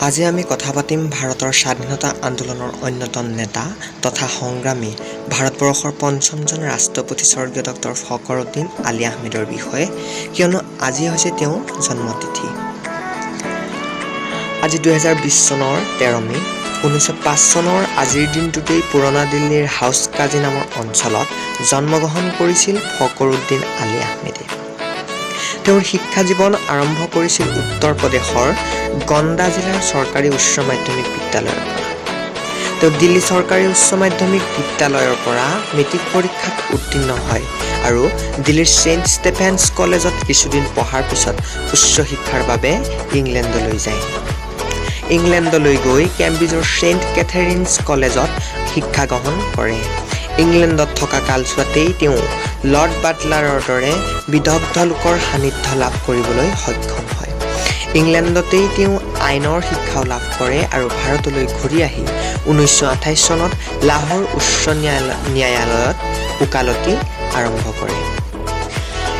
আজি আমি কথা পাতিম ভাৰতৰ স্বাধীনতা আন্দোলনৰ অন্যতম নেতা তথা সংগ্ৰামী ভাৰতবৰ্ষৰ পঞ্চমজন ৰাষ্ট্ৰপতি স্বৰ্গীয় ডক্টৰ ফখৰুদ্দিন আলি আহমেদৰ বিষয়ে, কিয়নো আজি হৈছে তেওঁৰ জন্মতিথি। আজি 2020 চনৰ 13 মে। 1905 চনৰ আজিৰ দিনটোতেই পুৰণা দিল্লীৰ হাউচ কাজি নামৰ অঞ্চলত জন্মগ্ৰহণ কৰিছিল ফখৰুদ্দিন আলি আহমেদে। তেওঁৰ শিক্ষা জীৱন আৰম্ভ কৰিছিল উত্তৰ প্ৰদেশৰ গণ্ডা জিলাৰ চৰকাৰী উচ্চ মাধ্যমিক বিদ্যালয়ৰ পৰা। তেওঁ দিল্লী চৰকাৰী উচ্চ মাধ্যমিক বিদ্যালয়ৰ পৰা মেট্ৰিক পৰীক্ষাত উত্তীৰ্ণ হয় আৰু দিল্লীৰ ছেইণ্ট ষ্টেফেন্স কলেজত কিছুদিন পঢ়াৰ পিছত উচ্চ শিক্ষাৰ বাবে ইংলেণ্ডলৈ যায়। ইংলেণ্ডলৈ গৈ কেম্ব্ৰিজৰ ছেইণ্ট কেথেৰিনছ কলেজত শিক্ষা গ্ৰহণ কৰে। ইংলেণ্ডত থকা কালছোৱাতেই তেওঁ লৰ্ড বাটলাৰৰ দৰে বিদগ্ধ লোকৰ সান্নিধ্য লাভ কৰিবলৈ সক্ষম হয়। ইংলেণ্ডতেই তেওঁ আইনৰ শিক্ষাও লাভ কৰে আৰু ভাৰতলৈ ঘূৰি আহি 1928 চনত লাহোৰ উচ্চ ন্যায়ালয়ত ওকালতি আৰম্ভ কৰে।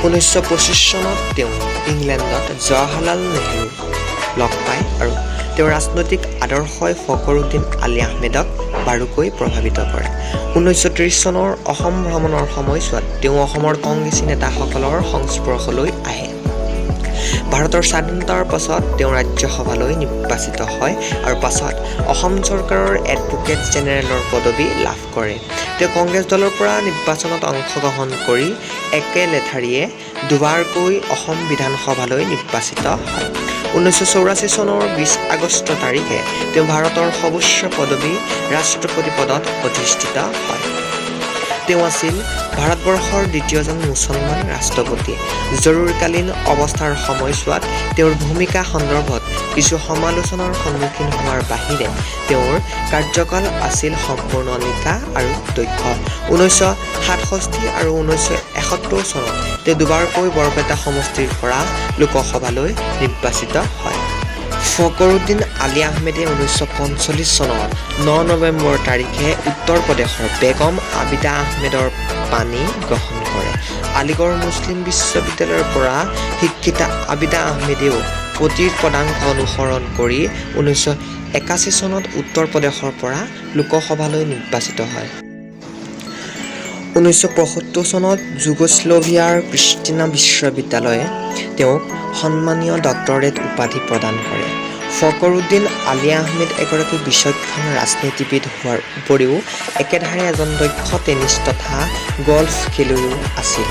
1925 চনত তেওঁ ইংলেণ্ডত জৱাহৰলাল নেহৰুক লগ পায় আৰু তেওঁৰ ৰাজনৈতিক আদৰ্শই ফখৰুদ্দিন আলি আহমেদক বাৰুকৈ প্ৰভাৱিত কৰে। 1930 চনৰ অসম ভ্ৰমণৰ সময়ছোৱাত তেওঁ অসমৰ কংগ্ৰেছী নেতাসকলৰ সংস্পৰ্শলৈ আহে। ভাৰতৰ স্বাধীনতাৰ পাছত তেওঁ ৰাজ্যসভালৈ নিৰ্বাচিত হয় আৰু পাছত অসম চৰকাৰৰ এডভোকেট জেনেৰেলৰ পদবী লাভ কৰে। তেওঁ কংগ্ৰেছ দলৰ পৰা নিৰ্বাচনত অংশগ্ৰহণ কৰি একে লেঠাৰিয়ে দুবাৰকৈ অসম বিধানসভালৈ নিৰ্বাচিত হয়। 1984 চনৰ 20 আগষ্ট তাৰিখে তেওঁ ভাৰতৰ সৰ্বোচ্চ পদবী ৰাষ্ট্ৰপতি পদত অধিষ্ঠিত হয়। তেওঁ আছিল ভাৰতবৰ্ষৰ দ্বিতীয়জন মুছলমান ৰাষ্ট্ৰপতি। জৰুৰীকালীন অৱস্থাৰ সময়ছোৱাত তেওঁৰ ভূমিকা সন্দৰ্ভত কিছু সমালোচনাৰ সন্মুখীন হোৱাৰ বাহিৰে তেওঁৰ কাৰ্যকাল আছিল সম্পূৰ্ণ নিকা আৰু দক্ষ। 1967 আৰু 1971 চনত তেওঁ দুবাৰকৈ বৰপেটা সমষ্টিৰ পৰা লোকসভালৈ নিৰ্বাচিত হয়। ফখৰুদ্দিন আলি আহমেদে 1945 চনৰ 9 নৱেম্বৰ তাৰিখে উত্তৰ প্ৰদেশৰ বেগম আবিদা আহমেদৰ পানী গ্ৰহণ কৰে। আলিগড় মুছলিম বিশ্ববিদ্যালয়ৰ পৰা শিক্ষিতা আবিদা আহমেদেও পতিৰ পদাংক অনুসৰণ কৰি 1981 চনত উত্তৰ প্ৰদেশৰ পৰা লোকসভালৈ নিৰ্বাচিত হয়। 1975 চনত যুগোস্লোভিয়াৰ প্ৰিষ্টিনা বিশ্ববিদ্যালয়ে তেওঁক সন্মানীয় ডক্টৰেট উপাধি প্ৰদান কৰে। ফখৰুদ্দিন আলি আহমেদ এগৰাকী বিচক্ষণ ৰাজনীতিবিদ হোৱাৰ উপৰিও একেধাৰে এজন দক্ষ টেনিছ তথা গল্ফ খেলুৱৈও আছিল।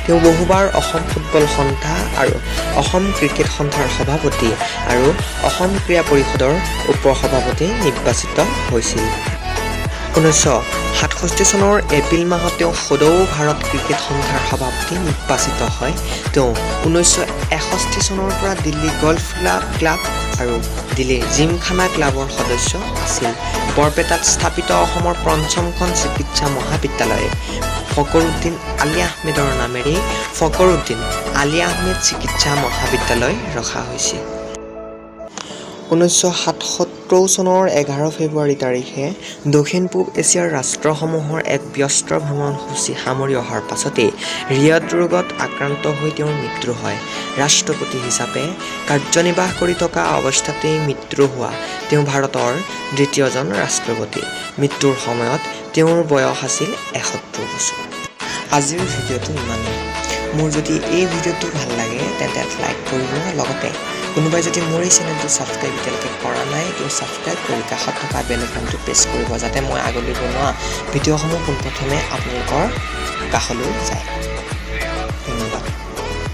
তেওঁ বহুবাৰ অসম ফুটবল সন্থা আৰু অসম ক্ৰিকেট সন্থাৰ সভাপতি আৰু অসম ক্ৰীড়া পৰিষদৰ উপ-সভাপতি নিৰ্বাচিত হৈছিল। 1967 চনৰ এপ্ৰিল মাহত তেওঁ সদৌ ভাৰত ক্ৰিকেট সন্থাৰ সভাপতি নিৰ্বাচিত হয়। তেওঁ 1961 চনৰ পৰা দিল্লী গল্ফ ক্লাব আৰু দিল্লী জিমখানা ক্লাবৰ সদস্য আছিল। বৰপেটাত স্থাপিত অসমৰ পঞ্চমখন চিকিৎসা মহাবিদ্যালয়ে ফখৰুদ্দিন আলি আহমেদৰ নামেৰেই ফখৰুদ্দিন আলি আহমেদ চিকিৎসা মহাবিদ্যালয় ৰখা হৈছিল। 1977 চনৰ 11 ফেব্ৰুৱাৰী তাৰিখে দক্ষিণ পূব এছিয়াৰ ৰাষ্ট্ৰসমূহৰ এক ব্যস্ত ভ্ৰমণসূচী সামৰি অহাৰ পাছতেই হৃদয় ৰোগত আক্ৰান্ত হৈ তেওঁৰ মৃত্যু হয়। ৰাষ্ট্ৰপতি হিচাপে কাৰ্যনিৰ্বাহ কৰি থকা অৱস্থাতেই মৃত্যু হোৱা তেওঁ ভাৰতৰ দ্বিতীয়জন ৰাষ্ট্ৰপতি। মৃত্যুৰ সময়ত তেওঁৰ বয়স আছিল 71 বছৰ। আজিৰ ভিডিঅ'টো ইমানেই। মোৰ যদি এই ভিডিঅ'টো ভাল লাগে তেন্তে লাইক কৰিব, লগতে কোনোবাই যদি মোৰ এই চেনেলটো ছাবস্ক্ৰাইব এতিয়ালৈকে কৰা নাই তেওঁ ছাবস্ক্ৰাইব কৰি কাষত থকা বেল আইকনটো প্ৰেছ কৰিব, যাতে মই আগলৈ বনোৱা ভিডিঅ'সমূহ পোনপ্ৰথমে আপোনালোকৰ কাষলৈ যায়।